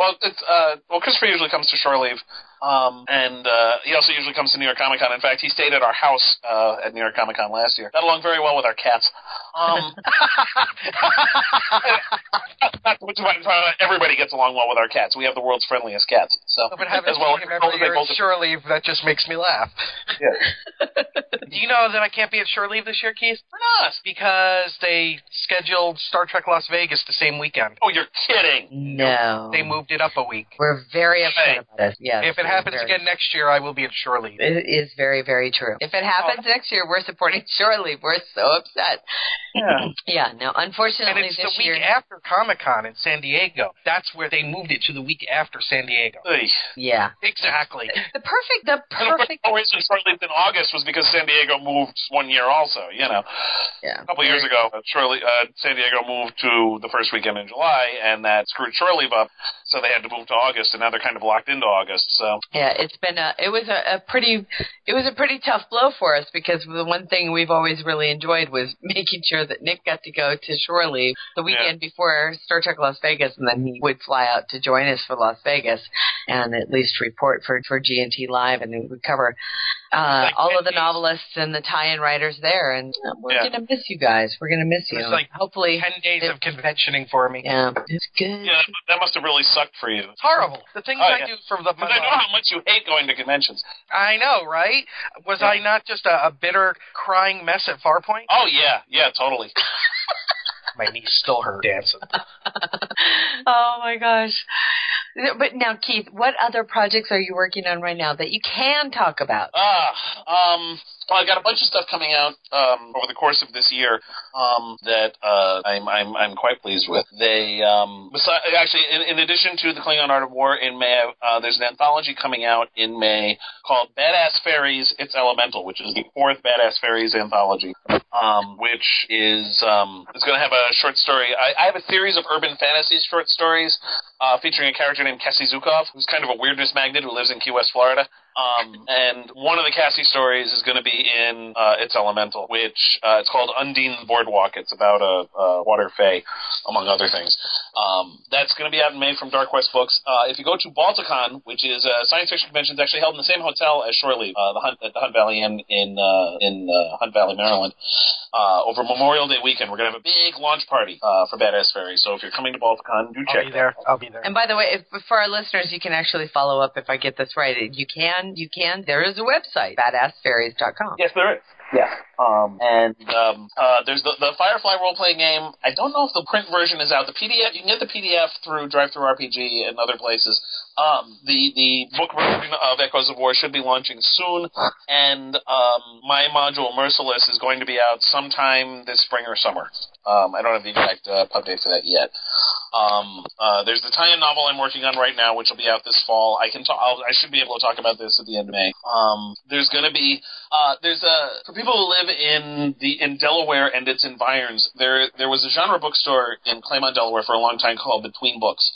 Speaker 9: Christopher usually comes to shore leave. And he also usually comes to New York Comic Con. In fact, he stayed at our house at New York Comic Con last year. Got along very well with our cats. Everybody gets along well with our cats. We have the world's friendliest cats. So,
Speaker 4: but having seen him every year at shore leave, that just makes me laugh.
Speaker 9: Yeah.
Speaker 4: Do you know that I can't be at shore leave this year, Keith?
Speaker 9: Why not?
Speaker 4: Because they scheduled Star Trek Las Vegas the same weekend.
Speaker 9: Oh, you're kidding.
Speaker 8: No.
Speaker 4: They moved it up a week.
Speaker 8: We're very upset about it. Yes.
Speaker 4: If it happens again next year, I will be at shore leave.
Speaker 8: It is very, very true. If it happens next year, we're supporting shore leave. We're so upset.
Speaker 9: Yeah.
Speaker 8: Yeah, no, unfortunately
Speaker 4: and it's the week after Comic-Con in San Diego. That's where they moved it to the week after San Diego.
Speaker 8: Yeah.
Speaker 4: Exactly.
Speaker 8: The perfect...
Speaker 9: The reason short lived in August was because San Diego moved one year also,
Speaker 8: Yeah.
Speaker 9: A couple of years ago, San Diego moved to the first weekend in July, and that screwed shore leave up, so they had to move to August, and now they're kind of locked into August, so...
Speaker 8: Yeah, it's been it was a pretty tough blow for us, because the one thing we've always really enjoyed was making sure that Nick got to go to shore leave the weekend before Star Trek Las Vegas, and then he would fly out to join us for Las Vegas and at least report for G&T Live, and we would cover all of the novelists and the tie-in writers there, and we're going to miss you guys. We're going to miss you.
Speaker 4: It was like hopefully 10 days of conventioning for me.
Speaker 8: Yeah, it's good.
Speaker 9: Yeah, that must have really sucked for you.
Speaker 4: It's horrible. The things I do for the...
Speaker 9: Because I know how much you hate going to conventions.
Speaker 4: I know, right? Was I not just a bitter, crying mess at Farpoint?
Speaker 9: Oh, yeah, totally.
Speaker 4: My knees still hurt dancing.
Speaker 8: Oh, my gosh. But now, Keith, what other projects are you working on right now that you can talk about?
Speaker 9: Well, I got a bunch of stuff coming out over the course of this year that I'm quite pleased with. They actually, in addition to the Klingon Art of War in May, there's an anthology coming out in May called Badass Faeries, It's Elemental, which is the 4th Badass Faeries anthology, which is going to have a short story. I have a series of urban fantasy short stories featuring a character named Cassie Zukov, who's kind of a weirdness magnet who lives in Key West, Florida. And one of the Cassie stories is going to be in It's Elemental, which it's called Undine the Boardwalk. It's about a water fae, among other things. That's going to be out in May from Dark Quest Books. If you go to Balticon, which is a science fiction convention that's actually held in the same hotel as Shore Leave, at the Hunt Valley Inn in Hunt Valley, Maryland, over Memorial Day weekend, we're going to have a big launch party for Badass Faeries. So if you're coming to Balticon, do check there.
Speaker 4: I'll be there.
Speaker 8: And by the way, for our listeners, you can actually follow up if I get this right. You can. There is a website, badassfaeries.com.
Speaker 9: Yes, there is. Yeah. There's the Firefly role-playing game. I don't know if the print version is out. The PDF, you can get the PDF through DriveThruRPG and other places. The book version of Echoes of War should be launching soon, and my module Merciless is going to be out sometime this spring or summer. I don't have the exact pub date for that yet. There's the tie-in novel I'm working on right now, which will be out this fall. I should be able to talk about this at the end of May. There's going to be for people who live in Delaware and its environs, there was a genre bookstore in Claymont, Delaware for a long time called Between Books.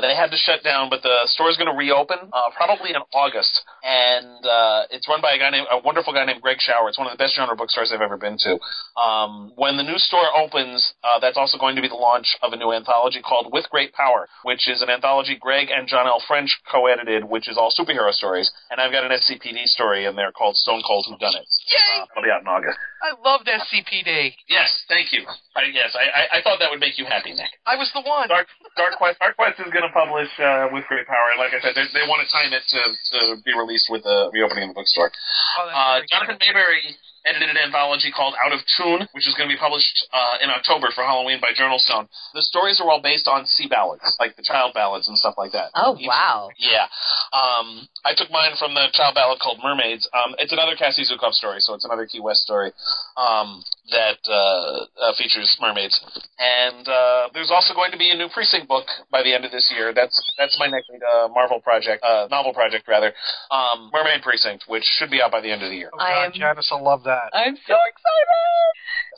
Speaker 9: They had to shut down, but the store is going to reopen probably in August, and it's run by a wonderful guy named Greg Schauer. It's one of the best genre bookstores I've ever been to. When the new store opens, that's also going to be the launch of a new anthology called With Great Power, which is an anthology Greg and John L. French co-edited, which is all superhero stories, and I've got an SCPD story in there called Stone Cold Whodunit.
Speaker 4: Yay!
Speaker 9: It'll be out in August.
Speaker 4: I loved SCPD.
Speaker 9: Yes, thank you. I thought that would make you happy, Nick.
Speaker 4: I was the one.
Speaker 9: Dark Quest is going to publish With Great Power. Like I said, they want to time it to be released with the reopening of the bookstore. Jonathan Mayberry edited an anthology called Out of Tune, which is going to be published in October for Halloween by Journal Stone. The stories are all based on sea ballads, like the child ballads and stuff like that.
Speaker 8: Oh, wow.
Speaker 9: Yeah. I took mine from the child ballad called Mermaids. It's another Cassie Zukov story, so it's another Key West story that features mermaids. And there's also going to be a new Precinct book by the end of this year. That's my next novel project, Mermaid Precinct, which should be out by the end of the year.
Speaker 4: Oh, God, Janice will love that.
Speaker 8: I'm so excited!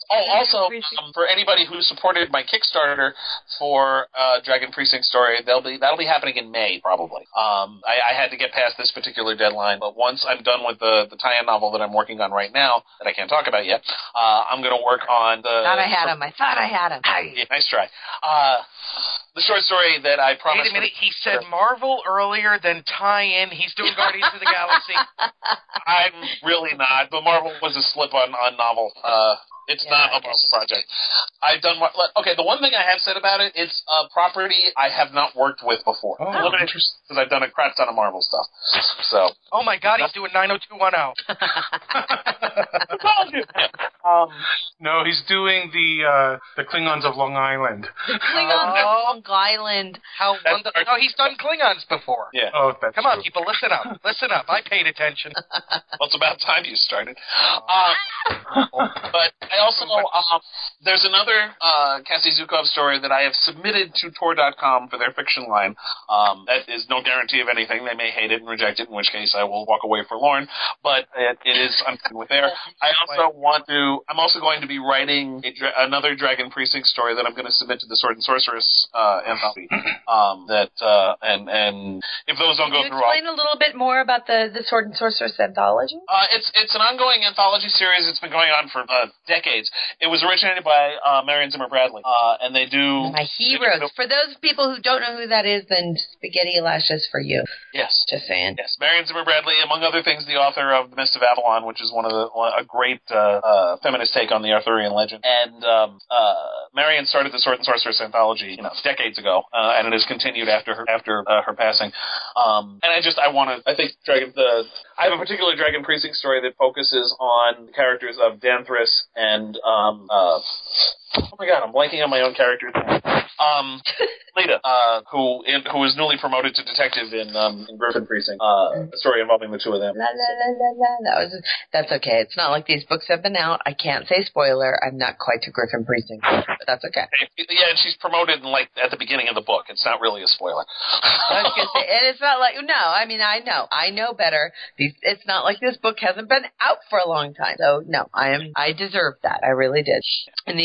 Speaker 9: Oh, also, for anybody who supported my Kickstarter for Dragon Precinct story, that'll be happening in May, probably. I had to get past this particular deadline, but once I'm done with the tie-in novel that I'm working on right now, that I can't talk about yet, I'm going to work on the...
Speaker 8: I thought I had him.
Speaker 9: Yeah, nice try. The short story that I promised...
Speaker 4: Wait a minute, he said Marvel earlier, then tie-in. He's doing Guardians of the Galaxy.
Speaker 9: I'm really not, but Marvel was a slip on novel. It's not a Marvel project. I've done what... Okay, the one thing I have said about it, it's a property I have not worked with before.
Speaker 5: Oh.
Speaker 9: I'm a little bit interested because I've done a crap ton of Marvel stuff. So...
Speaker 4: Oh my God, he's doing 90210.
Speaker 5: No, he's doing the Klingons of Long Island.
Speaker 8: Klingons of Long Island.
Speaker 4: How wonderful. No, he's done Klingons before.
Speaker 9: Yeah.
Speaker 5: Oh, that's
Speaker 4: Come on,
Speaker 5: true.
Speaker 4: people, listen up. Listen up. I paid attention.
Speaker 9: Well, it's about time you started. But I also... there's another Cassie Zukov story that I have submitted to Tor.com for their fiction line. That is no guarantee of anything. They may hate it and reject it, in which case I will walk away forlorn. But it is something with there. I'm also going to be writing another Dragon Precinct story that I'm going to submit to the Sword and Sorceress anthology. And if those don't go
Speaker 8: Can you
Speaker 9: through,
Speaker 8: explain a little bit more about the Sword and Sorceress anthology?
Speaker 9: It's an ongoing anthology series. It's been going on for decades. It was originated by Marion Zimmer Bradley, and they do
Speaker 8: My heroes. For those people who don't know who that is, then spaghetti lashes for you.
Speaker 9: Yes,
Speaker 8: Just saying.
Speaker 9: yes. Marion Zimmer Bradley, among other things, the author of The Mist of Avalon, which is a great feminist take on the Arthurian legend. And Marion started the Sword and Sorceress anthology, decades ago, and it has continued after her passing. I have a particular Dragon Precinct story that focuses on the characters of Danthris and oh my God, I'm blanking on my own character. Leda, who is newly promoted to detective in Griffin Precinct. A story involving the two of them.
Speaker 8: La, la, la, la, la. That's okay. It's not like these books have been out. I can't say spoiler. I'm not quite to Griffin Precinct, but that's okay.
Speaker 9: Yeah, and she's promoted at the beginning of the book. It's not really a spoiler.
Speaker 8: I was gonna say, and it's not like I know better. It's not like this book hasn't been out for a long time. So I deserve that. I really did. And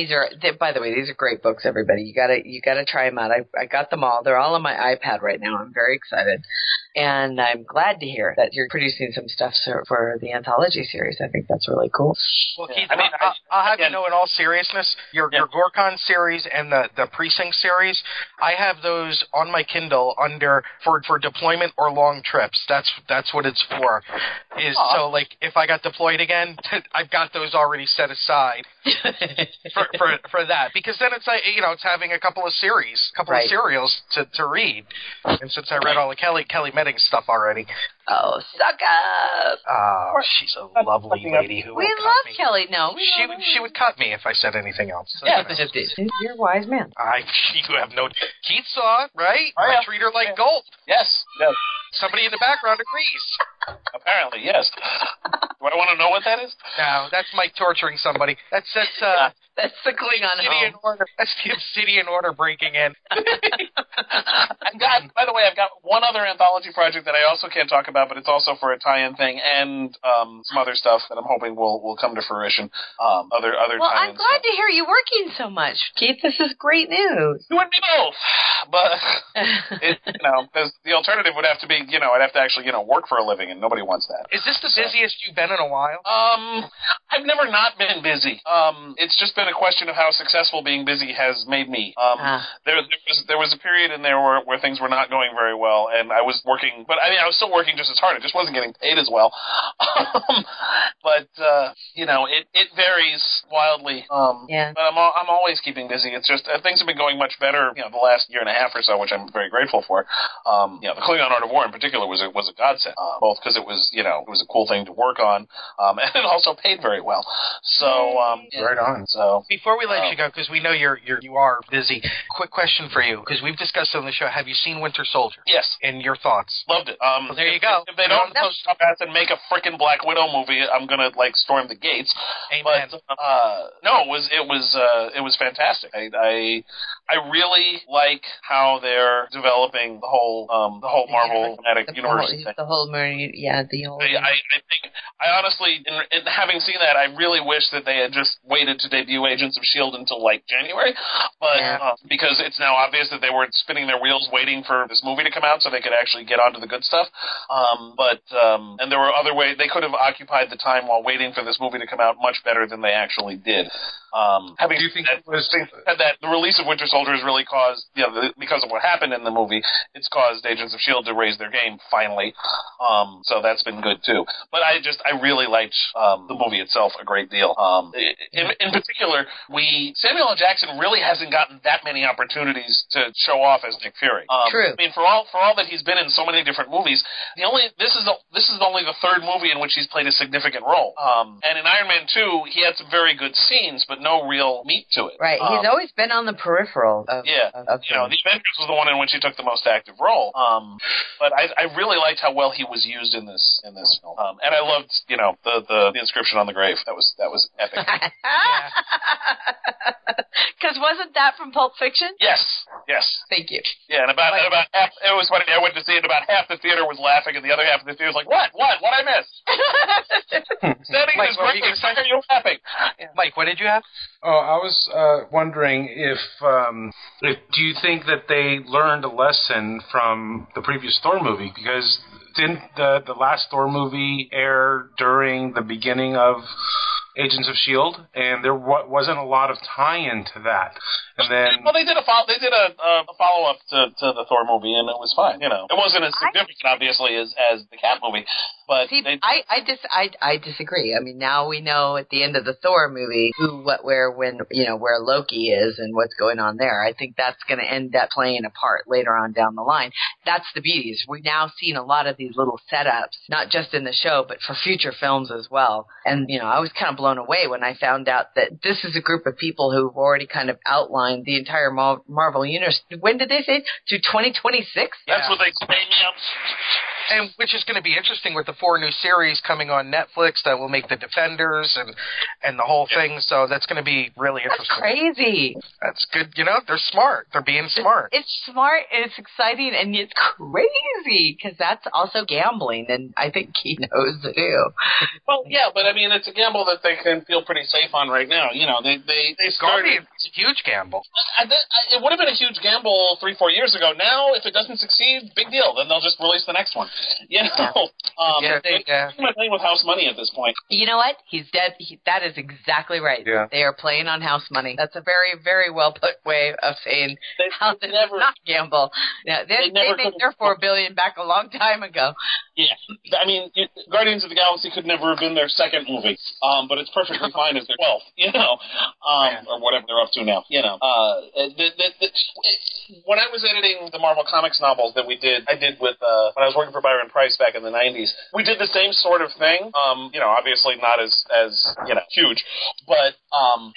Speaker 8: by the way, these are great books. Everybody, you You got to try them out. I got them all. They're all on my iPad right now. I'm very excited. And I'm glad to hear that you're producing some stuff for the anthology series. I think that's really cool.
Speaker 4: Well, Keith, I'll have you know, in all seriousness, your Gorkon series and the Precinct series, I have those on my Kindle for deployment or long trips. That's what it's for. So, like, if I got deployed again, I've got those already set aside for that. Because then it's like, you know, it's having a couple of serials to read. And since I read all the Kelly Medding stuff already.
Speaker 8: Oh, suck up!
Speaker 4: Oh, she's a lovely lady who
Speaker 8: we
Speaker 4: will cut
Speaker 8: love
Speaker 4: me.
Speaker 8: Kelly. No,
Speaker 4: She would cut me if I said anything else.
Speaker 8: Yeah, you're a wise man.
Speaker 4: You have no. Keith saw it, right?
Speaker 9: Oh, yeah.
Speaker 4: I treat her like gold.
Speaker 9: Yes.
Speaker 4: Somebody in the background agrees.
Speaker 9: Apparently, yes. Do I want to know what that is?
Speaker 4: No, that's Mike torturing somebody. That's
Speaker 8: the Klingon
Speaker 4: Obsidian Order. That's the Obsidian Order breaking in.
Speaker 9: By the way, I've got one other anthology project that I also can't talk about, but it's also for a tie-in thing and some other stuff that I'm hoping will come to fruition. Other
Speaker 8: well,
Speaker 9: tie-in
Speaker 8: I'm glad
Speaker 9: stuff.
Speaker 8: to hear you working so much, Keith. This is great news.
Speaker 9: You and me both. But, because the alternative would have to be, I'd have to actually, work for a living, and nobody wants that.
Speaker 4: Is this the busiest you've been in a while?
Speaker 9: I've never not been busy. It's just been a question of how successful being busy has made me. There was a period in there where things were not going very well, and I was working, but I was still working just as hard. It just wasn't getting paid as well. But it varies wildly. But I'm always keeping busy. It's just things have been going much better, the last year and a half or so, which I'm very grateful for. The Klingon Art of War in particular was a godsend, both because it was a cool thing to work on, and it also paid very well. So
Speaker 4: right on.
Speaker 9: So
Speaker 4: before we let you go, because we know you are busy, quick question for you, because we've discussed on the show. Have you seen Winter Soldier?
Speaker 9: Yes.
Speaker 4: And your thoughts?
Speaker 9: Loved it.
Speaker 4: There you go.
Speaker 9: If they don't post up and make a frickin' Black Widow movie, I'm gonna storm the gates.
Speaker 4: Amen.
Speaker 9: But no, it was fantastic. I really like how they're developing the whole Marvel Cinematic Universe thing.
Speaker 8: The whole
Speaker 9: I honestly, in having seen that, I really wish that they had just waited to debut Agents of S.H.I.E.L.D. until January, but because it's now obvious that they were spinning their wheels waiting for this movie to come out so they could actually get onto the good stuff. And there were other ways they could have occupied the time while waiting for this movie to come out much better than they actually did.
Speaker 5: Do you think
Speaker 9: that the release of Winter Soldier has really caused, because of what happened in the movie, it's caused Agents of S.H.I.E.L.D. to raise their game finally. So that's been good too. But I really liked the movie itself a great deal. In particular, Samuel L. Jackson really hasn't gotten that many opportunities to show off as Nick Fury.
Speaker 8: True.
Speaker 9: I mean, for all that he's been in so many different movies, this is only the third movie in which he's played a significant role. And in Iron Man 2, he had some very good scenes, but no real meat to it.
Speaker 8: Right. He's always been on the peripheral of
Speaker 9: the Avengers was the one in which he took the most active role. But I really liked how well he was used in this film. And I loved, the inscription on the grave. That was epic.
Speaker 8: Because wasn't that from Pulp Fiction?
Speaker 9: Yes.
Speaker 8: Thank you.
Speaker 9: Yeah, and about half, it was funny, I went to see it, about half the theater was laughing, and the other half of the theater was like, what I missed? Setting is great, why are you laughing?
Speaker 4: Yeah. Mike, what did you have?
Speaker 5: Oh, I was wondering if do you think that they learned a lesson from the previous Thor movie? Because didn't the last Thor movie air during the beginning of Agents of S.H.I.E.L.D., and there wasn't a lot of tie-in to that. And then,
Speaker 9: well, they did a follow-up to the Thor movie, and it was fine. It wasn't as significant, obviously, as the Cap movie. But
Speaker 8: see, I disagree. I mean, now we know at the end of the Thor movie who, what, where, when, where Loki is and what's going on there. I think that's going to end up playing a part later on down the line. That's the beauty. Is we've now seen a lot of these little setups, not just in the show, but for future films as well. And I was kind of blown away when I found out that this is a group of people who've already kind of outlined the entire Marvel universe. When did they say? To 2026?
Speaker 9: That's what they say.
Speaker 4: And which is going to be interesting with the 4 new series coming on Netflix that will make the Defenders and the whole thing. So that's going to be really interesting.
Speaker 8: That's crazy.
Speaker 4: That's good. They're smart. They're being smart.
Speaker 8: It's smart and it's exciting and it's crazy because that's also gambling, and I think he knows too.
Speaker 9: Well, yeah, but I mean, it's a gamble that they can feel pretty safe on right now. They started.
Speaker 4: It's a huge gamble.
Speaker 9: It would have been a huge gamble 3-4 years ago. Now, if it doesn't succeed, big deal. Then they'll just release the next one. You know, I'm playing with house money at this point.
Speaker 8: You know what? He's dead. That is exactly right.
Speaker 5: Yeah.
Speaker 8: They are playing on house money. That's a very, very well put way of saying how this is not gamble. Yeah, they made their $4 billion back a long time ago.
Speaker 9: Yeah, I mean, Guardians of the Galaxy could never have been their second movie, but it's perfectly fine as their 12th, you know, or whatever they're up to now, you know. When I was editing the Marvel Comics novels that I did with when I was working for Byron Price back in the 90s, we did the same sort of thing. You know, obviously not as you know, huge, but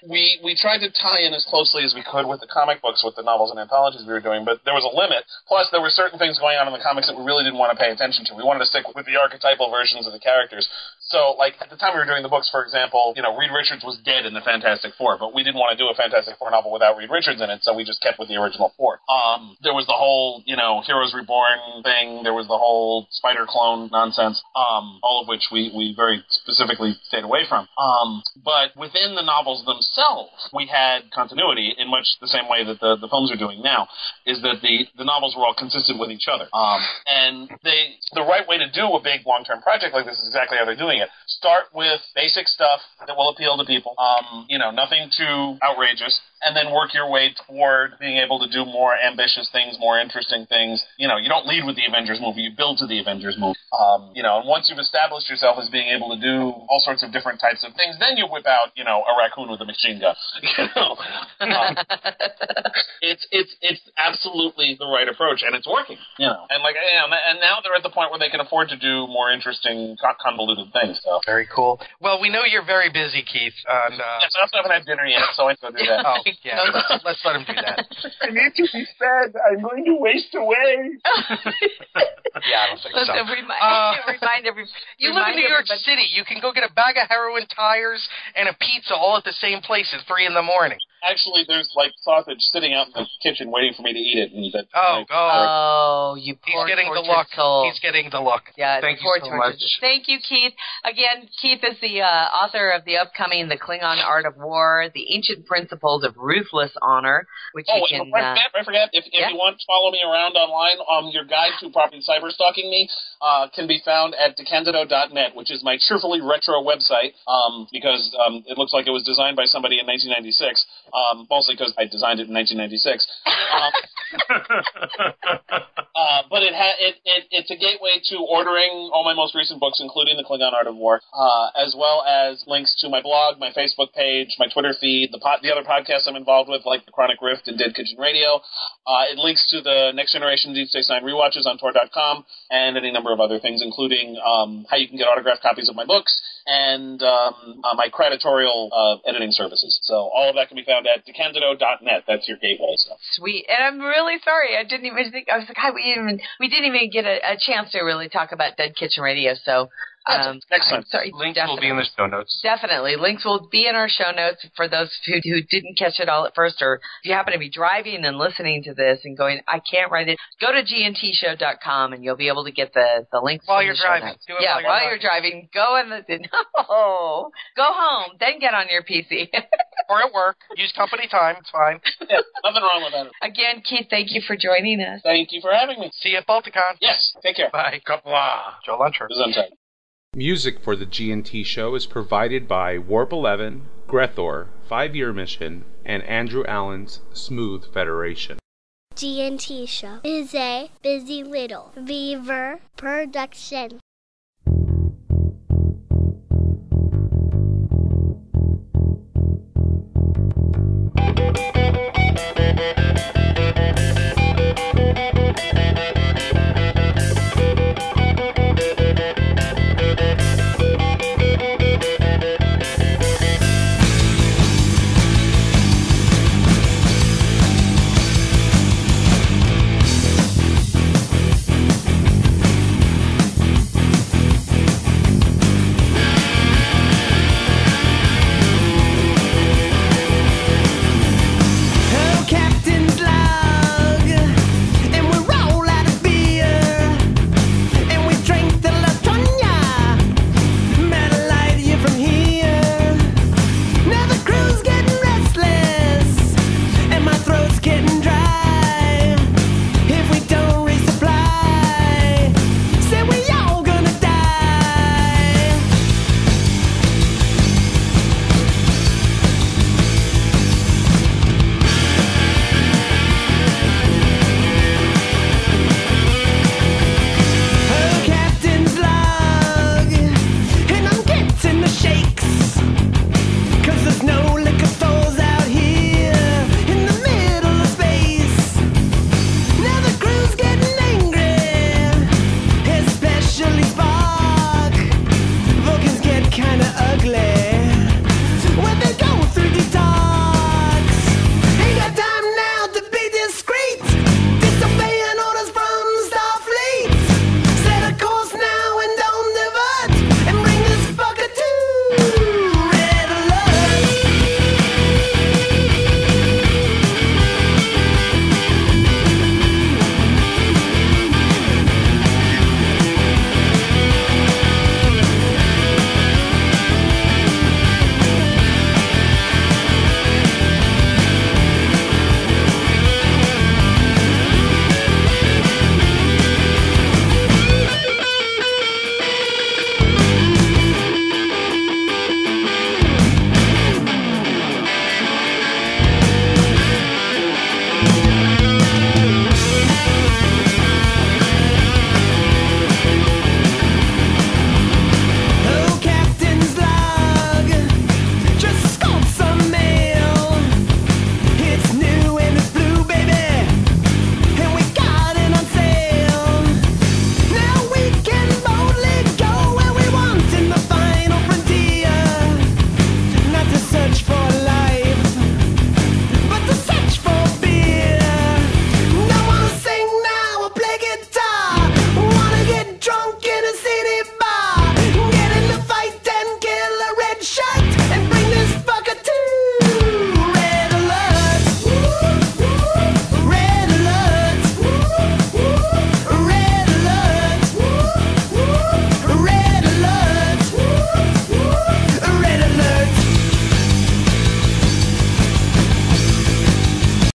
Speaker 9: we tried to tie in as closely as we could with the comic books, with the novels and anthologies we were doing, but there was a limit. Plus, there were certain things going on in the comics that we really didn't want to pay attention to. We wanted to stick with the archetypal versions of the characters. So, like, at the time we were doing the books, for example, you know, Reed Richards was dead in the Fantastic Four, but we didn't want to do a Fantastic Four novel without Reed Richards in it, so we just kept with the original four. There was the whole, you know, Heroes Reborn thing. There was the whole Spider clone nonsense, all of which we very specifically stayed away from. But within the novels themselves, we had continuity in much the same way that the films are doing now, is that the novels were all consistent with each other. And the right way to do a big long-term project like this is exactly how they're doing it. Start with basic stuff that will appeal to people, you know, nothing too outrageous, and then work your way toward being able to do more ambitious things, more interesting things. You know, you don't lead with the Avengers movie, you build to the Avengers movie. You know, and once you've established yourself as being able to do all sorts of different types of things, then you whip out, you know, a raccoon with a machine gun. You know, it's absolutely the right approach, and it's working. You know, and like, and now they're at the point where they can afford to do more interesting, convoluted things. So.
Speaker 4: Very cool. Well, we know you're very busy, Keith. And,
Speaker 9: yes, I also haven't had dinner yet, so I can do that.
Speaker 4: Oh, yeah. Let's let him do that.
Speaker 9: I need to be fed. I'm going to waste away.
Speaker 4: Yeah, I don't think so.
Speaker 8: Remind everybody.
Speaker 4: You live in New York City. You can go get a bag of heroin tires and a pizza all at the same place at 3 a.m.
Speaker 9: Actually, there's like sausage sitting out in the kitchen waiting for me to eat it. And that,
Speaker 8: you poor
Speaker 4: He's getting the
Speaker 8: tortured
Speaker 4: look.
Speaker 8: soul.
Speaker 4: He's getting the look.
Speaker 8: Yeah,
Speaker 5: Thank you so
Speaker 8: tortured.
Speaker 5: much.
Speaker 8: Thank you, Keith. Again, Keith is the author of the upcoming The Klingon Art of War, The Ancient Principles of Ruthless Honor, which you can...
Speaker 9: I forgot. If you want to follow me around online, your guide to properly cyberstalking me can be found at DeCandido.net, which is my cheerfully retro website, because it looks like it was designed by somebody in 1996, mostly because I designed it in 1996. But it's a gateway to ordering all my most recent books, including The Klingon Art of War, as well as links to my blog, my Facebook page, my Twitter feed, the other podcasts I'm involved with, like The Chronic Rift and Dead Kitchen Radio. It links to the Next Generation Deep Space Nine Rewatches on Tor.com, and any number of other things, including how you can get autographed copies of my books, and my creditorial editing services. So all of that can be found at DeCandido.net. That's your gateway. So.
Speaker 8: Sweet. And I'm really sorry. I didn't even think... I was like, we didn't even get a chance to really talk about Dead Kitchen Radio, so...
Speaker 9: Next time.
Speaker 8: Sorry,
Speaker 5: Links will be in the show notes.
Speaker 8: Definitely. Links will be in our show notes for those who didn't catch it all at first, or if you happen to be driving and listening to this and going, I can't write it, go to gntshow.com and you'll be able to get the links
Speaker 4: while you're driving.
Speaker 8: While you're driving. Go home, then get on your PC.
Speaker 4: Or at work. Use company time. It's fine.
Speaker 9: Yeah, nothing wrong with that.
Speaker 8: Again, Keith, thank you for joining us.
Speaker 9: Thank you for having me.
Speaker 4: See you at Balticon.
Speaker 9: Yes. Take care.
Speaker 4: Bye. Kapla. Joe Luncher.
Speaker 9: Gesundheit.
Speaker 10: Music for the G&T show is provided by Warp 11, Grethor, 5-Year Mission, and Andrew Allen's Smooth Federation.
Speaker 1: G&T Show is a Busy Little Beaver production.